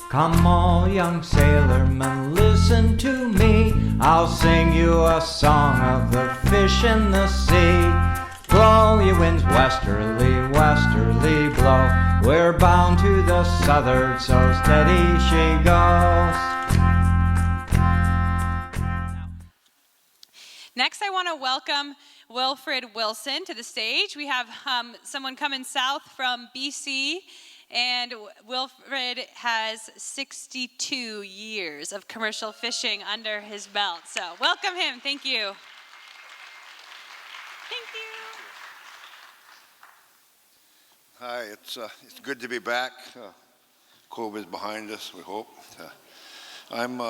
Come all young sailormen, listen to me. I'll sing you a song of the fish in the sea. Blow ye winds westerly, westerly blow. We're bound to the southward, so steady she goes. Next, I want to welcome Wilfred Wilson to the stage. We have someone coming south from BC, and Wilfred has 62 years of commercial fishing under his belt. So welcome him. Thank you. Thank you. Hi, it's good to be back. COVID's behind us, we hope. I'm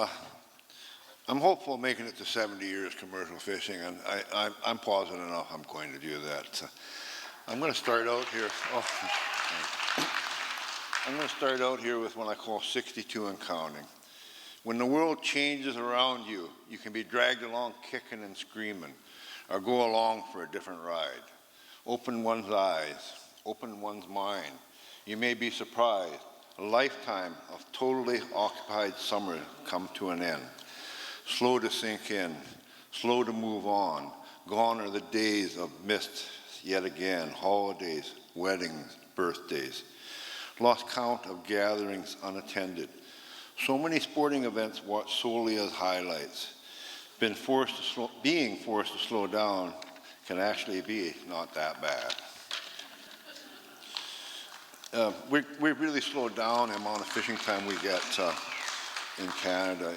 hopeful of making it to 70 years commercial fishing, and I'm positive enough I'm going to do that. I'm going to start out here. I'm going to start out here with what I call 62 and counting. When the world changes around you, you can be dragged along kicking and screaming, or go along for a different ride. Open one's eyes, open one's mind. You may be surprised. A lifetime of totally occupied summer come to an end. Slow to sink in, slow to move on. Gone are the days of mist yet again, holidays, weddings, birthdays. Lost count of gatherings unattended. So many sporting events watched solely as highlights. Being forced to slow down can actually be not that bad. We really slowed down the amount of fishing time we get in Canada.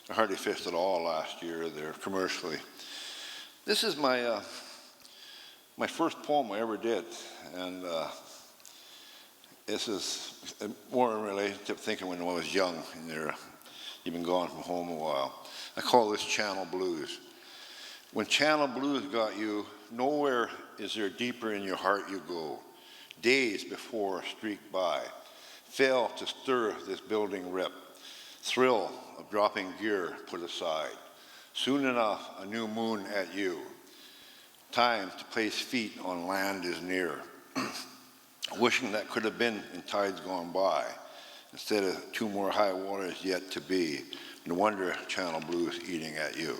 I hardly fished at all last year there commercially. This is my first poem I ever did, and this is more in relation to thinking when I was young and you've been gone from home a while. I call this Channel Blues. When Channel Blues got you, nowhere is there deeper in your heart you go. Days before streak by, fail to stir this building rip. Thrill of dropping gear put aside. Soon enough, a new moon at you. Time to place feet on land is near. Wishing that could have been in tides gone by, instead of 2 more high waters yet to be. No wonder Channel Blues eating at you.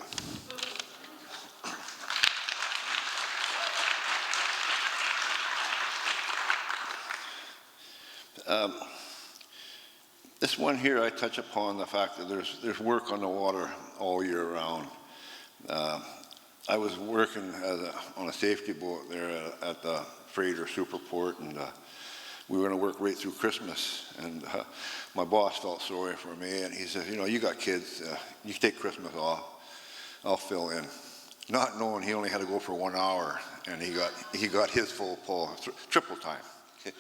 This one here, I touch upon the fact that there's work on the water all year round. I was working on a safety boat there at the freighter Superport, and we were going to work right through Christmas. And my boss felt sorry for me, and he said, you got kids, you take Christmas off, I'll fill in. Not knowing he only had to go for 1 hour, and he got his full pull, triple time. Okay.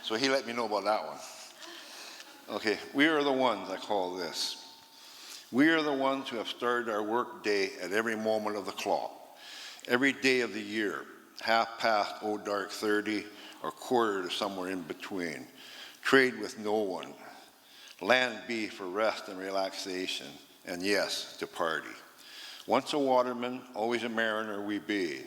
So he let me know about that one. Okay, we are the ones, I call this. We are the ones who have started our work day at every moment of the clock, every day of the year, half past dark 30 or quarter to somewhere in between. Trade with no one. Land be for rest and relaxation, and yes, to party. Once a waterman, always a mariner we be.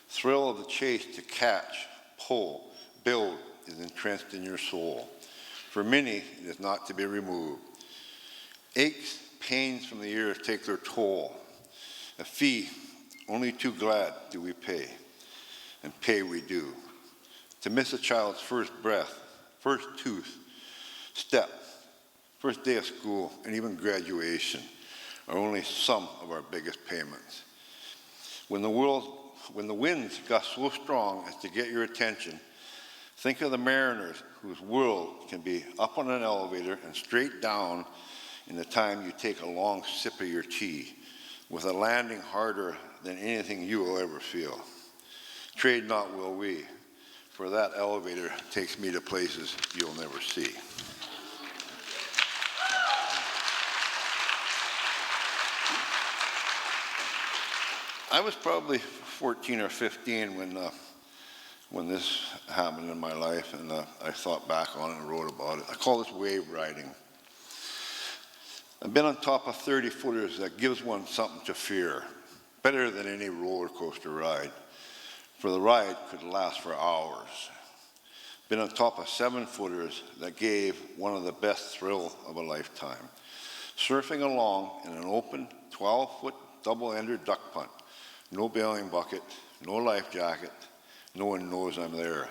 Thrill of the chase to catch, pull, build is entrenched in your soul. For many, it is not to be removed. Aches, pains from the years take their toll. A fee, only too glad do we pay, and pay we do. To miss a child's first breath, first tooth, step, first day of school, and even graduation are only some of our biggest payments. When the winds gust so strong as to get your attention, think of the mariners whose world can be up on an elevator and straight down in the time you take a long sip of your tea, with a landing harder than anything you will ever feel. Trade not will we, for that elevator takes me to places you'll never see. I was probably 14 or 15 when this happened in my life, and I thought back on it and wrote about it. I call this wave riding. I've been on top of 30-footers that gives one something to fear, better than any roller coaster ride, for the ride could last for hours. been on top of 7-footers that gave one of the best thrill of a lifetime. Surfing along in an open 12-foot double-ended duck punt. No bailing bucket, no life jacket, no one knows I'm there.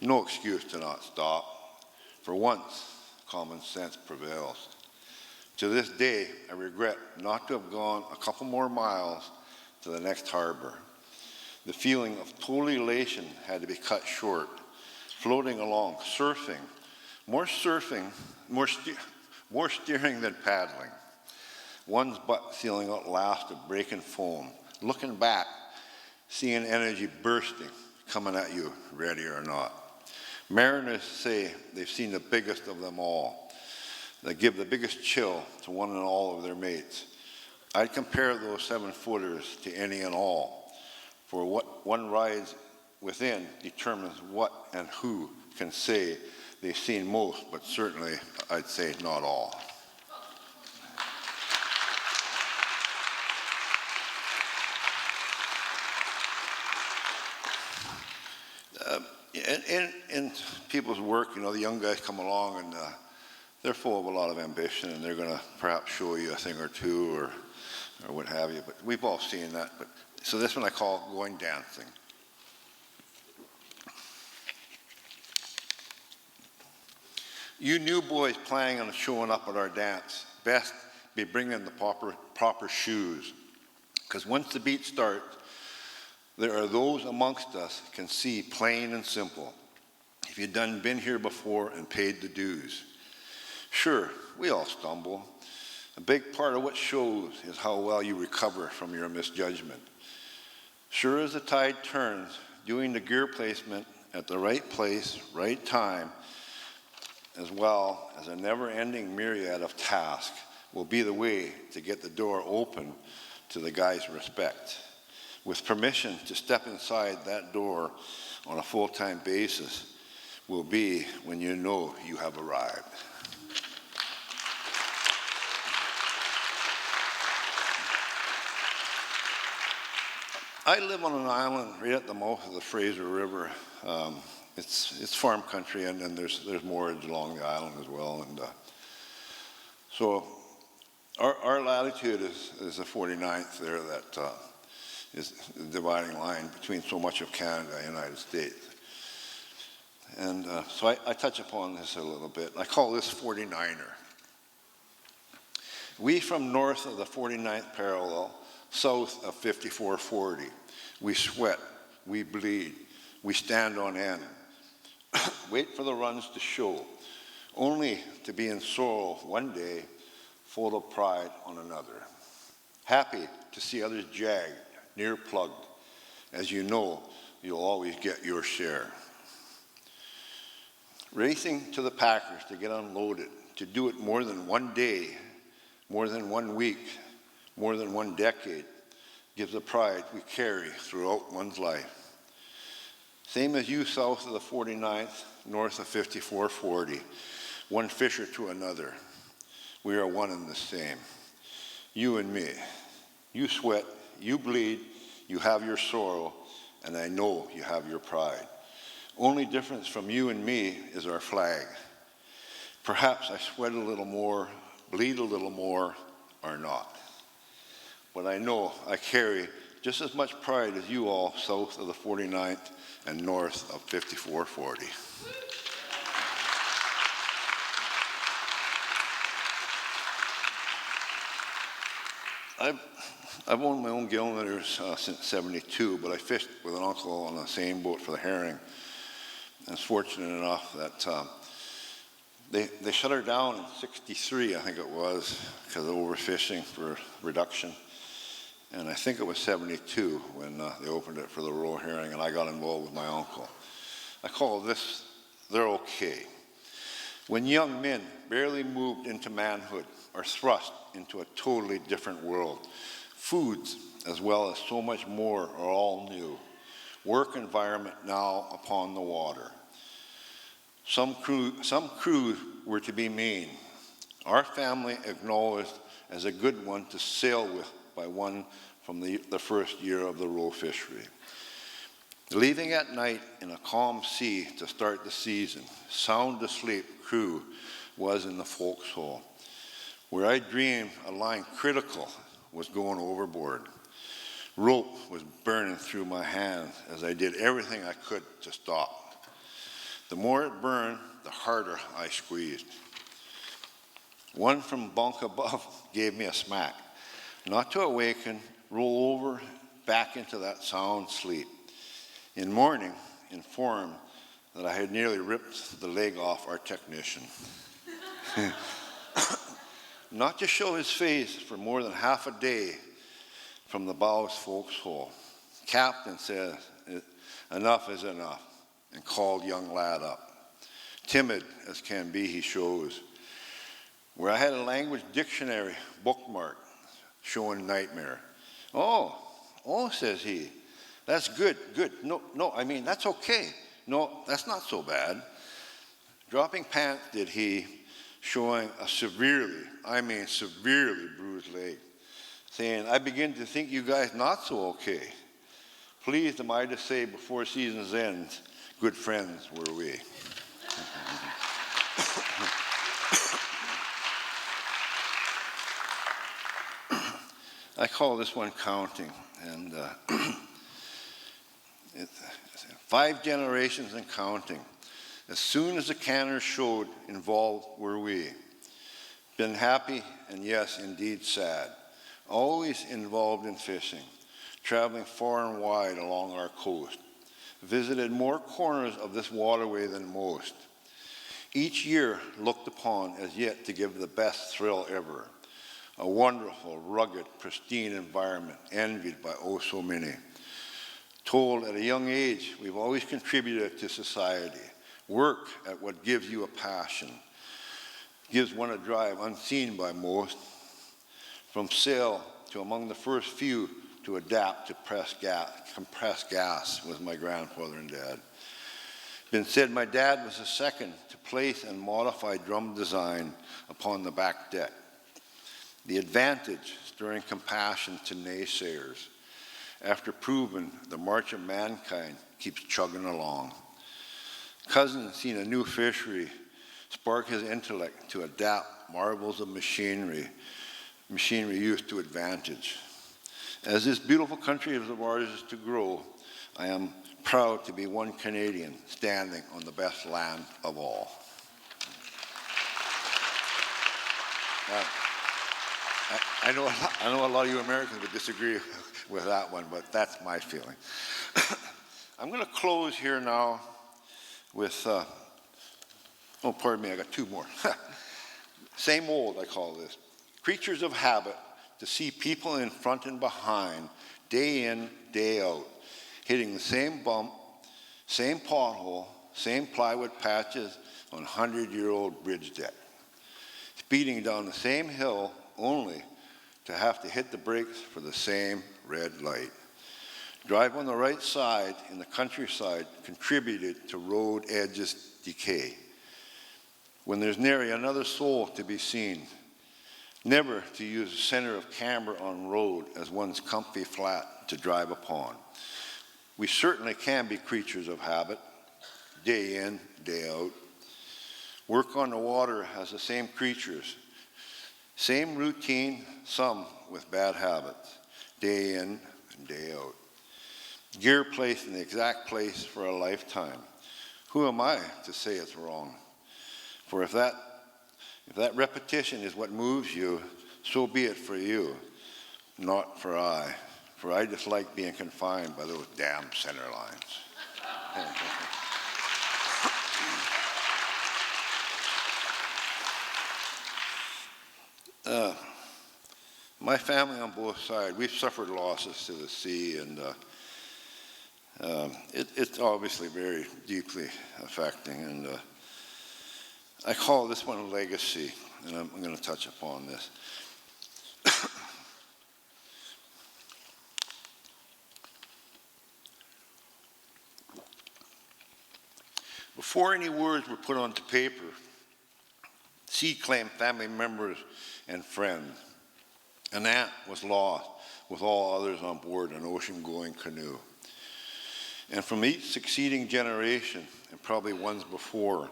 No excuse to not stop. For once, common sense prevails. To this day, I regret not to have gone a couple more miles to the next harbor. The feeling of total elation had to be cut short. Floating along, surfing, more steering than paddling. One's butt feeling out last of breaking foam. Looking back, seeing energy bursting, coming at you, ready or not. Mariners say they've seen the biggest of them all. They give the biggest chill to one and all of their mates. I'd compare those 7-footers to any and all, for what one rides within determines what and who can say they've seen most, but certainly I'd say not all. In people's work, the young guys come along and they're full of a lot of ambition, and they're going to perhaps show you a thing or two or what have you. But we've all seen that. So this one I call going dancing. You new boys planning on showing up at our dance, best be bringing the proper shoes. Because once the beat starts, there are those amongst us can see plain and simple if you've been here before and paid the dues. Sure, we all stumble. A big part of what shows is how well you recover from your misjudgment. Sure as the tide turns, doing the gear placement at the right place, right time, as well as a never-ending myriad of tasks will be the way to get the door open to the guy's respect. With permission to step inside that door on a full-time basis will be when you know you have arrived. I live on an island right at the mouth of the Fraser River. It's farm country, and then there's moorage along the island as well. And so our latitude is the 49th there, that is the dividing line between so much of Canada and the United States. And so I touch upon this a little bit. I call this 49er. We from north of the 49th parallel, south of 5440, we sweat, we bleed, we stand on end, wait for the runs to show, only to be in sorrow one day, full of pride on another. Happy to see others jagged, near plugged, as you know you'll always get your share. Racing to the packers to get unloaded, to do it more than one day, more than 1 week, more than 1 decade, gives a pride we carry throughout one's life. Same as you south of the 49th, north of 5440, one fisher to another. We are one and the same. You and me. You sweat, you bleed, you have your sorrow, and I know you have your pride. Only difference from you and me is our flag. Perhaps I sweat a little more, bleed a little more, or not. But I know I carry just as much pride as you all south of the 49th and north of 5440. I've owned my own gill netters since '72, but I fished with an uncle on the same boat for the herring. I was fortunate enough that they shut her down in '63, I think it was, because of overfishing for reduction. And I think it was '72 when they opened it for the roe herring, and I got involved with my uncle. I call this, they're okay. When young men barely moved into manhood are thrust into a totally different world. Foods, as well as so much more, are all new. Work environment now upon the water. Some crews were to be mean. Our family acknowledged as a good one to sail with by one from the first year of the roe fishery. Leaving at night in a calm sea to start the season, sound asleep crew was in the forecastle, where I dreamed a line critical was going overboard. Rope was burning through my hands as I did everything I could to stop. The more it burned, the harder I squeezed. One from bunk above gave me a smack, not to awaken, roll over, back into that sound sleep. In morning, informed that I had nearly ripped the leg off our technician. Not to show his face for more than half a day from the bow's forecastle. Captain says, enough is enough, and called young lad up. Timid as can be, he shows, where I had a language dictionary bookmark showing nightmare. Oh, says he, that's good. No, I mean, that's okay. No, that's not so bad. Dropping pants did he, showing a severely bruised leg, saying, I begin to think you guys not so okay. Pleased am I to say before season's end, good friends were we. I call this one counting, and it's 5 generations and counting. As soon as the canners showed, involved were we. Been happy and yes, indeed sad. Always involved in fishing, traveling far and wide along our coast. Visited more corners of this waterway than most. Each year looked upon as yet to give the best thrill ever. A wonderful, rugged, pristine environment, envied by oh so many. Told at a young age, we've always contributed to society. Work at what gives you a passion, gives one a drive unseen by most. From sail to among the first few to adapt to compressed gas was my grandfather and dad. Been said my dad was the second to place and modify drum design upon the back deck. The advantage stirring compassion to naysayers, after proving the march of mankind keeps chugging along. Cousin seen a new fishery spark his intellect to adapt marvels of machinery used to advantage. As this beautiful country of ours is to grow, I am proud to be one Canadian standing on the best land of all. I know a lot of you Americans would disagree with that one, but that's my feeling. I'm going to close here now with, pardon me, I got 2 more. Same old, I call this. Creatures of habit, to see people in front and behind, day in, day out, hitting the same bump, same pothole, same plywood patches on 100-year-old bridge deck. Speeding down the same hill, only to have to hit the brakes for the same red light. Drive on the right side in the countryside contributed to road edges decay. When there's nary another soul to be seen, never to use the center of camber on road as one's comfy flat to drive upon. We certainly can be creatures of habit, day in, day out. Work on the water has the same creatures, same routine, some with bad habits, day in and day out. Gear placed in the exact place for a lifetime. Who am I to say it's wrong? For if that repetition is what moves you, so be it for you, not for I. For I just like being confined by those damn center lines. My family on both sides, we've suffered losses to the sea, and it's obviously very deeply affecting. And I call this one a legacy, and I'm going to touch upon this. Before any words were put onto paper, sea claimed family members and friends. An aunt was lost with all others on board an ocean-going canoe. And from each succeeding generation, and probably ones before,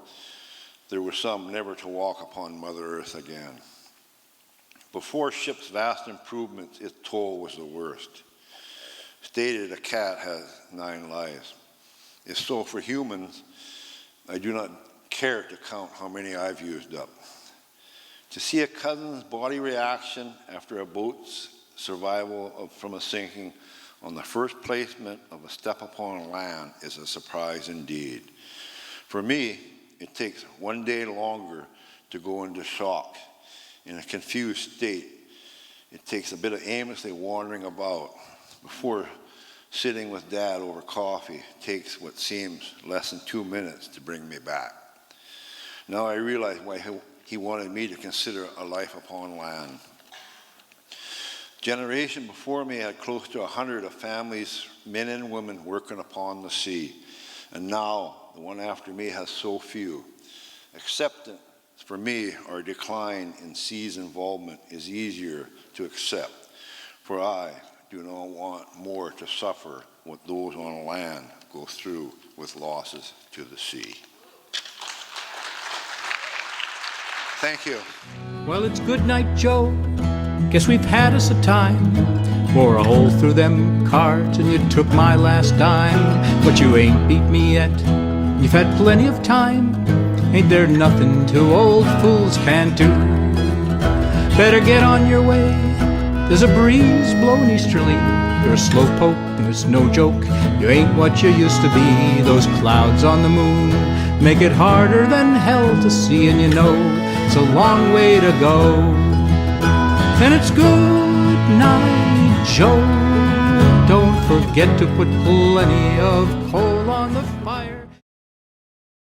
there were some never to walk upon Mother Earth again. Before ship's vast improvements, its toll was the worst. Stated a cat has 9 lives. If so, for humans, I do not care to count how many I've used up. To see a cousin's body reaction after a boat's survival from a sinking on the first placement of a step upon land is a surprise indeed. For me, it takes 1 day longer to go into shock. In a confused state, it takes a bit of aimlessly wandering about before sitting with Dad over coffee takes what seems less than 2 minutes to bring me back. Now I realize why he wanted me to consider a life upon land. Generation before me had close to 100 of families, men and women working upon the sea. And now the one after me has so few. Acceptance for me, our decline in sea's involvement is easier to accept. For I do not want more to suffer what those on land go through with losses to the sea. Thank you. Well, it's good night, Joe. Guess we've had us a time. Wore a hole through them cards and you took my last dime. But you ain't beat me yet. You've had plenty of time. Ain't there nothing two old fools can't do? Better get on your way. There's a breeze blowing easterly. You're a slowpoke and it's no joke. You ain't what you used to be. Those clouds on the moon make it harder than hell to see, and you know it's a long way to go. And it's good night, Joe. Don't forget to put plenty of coal on the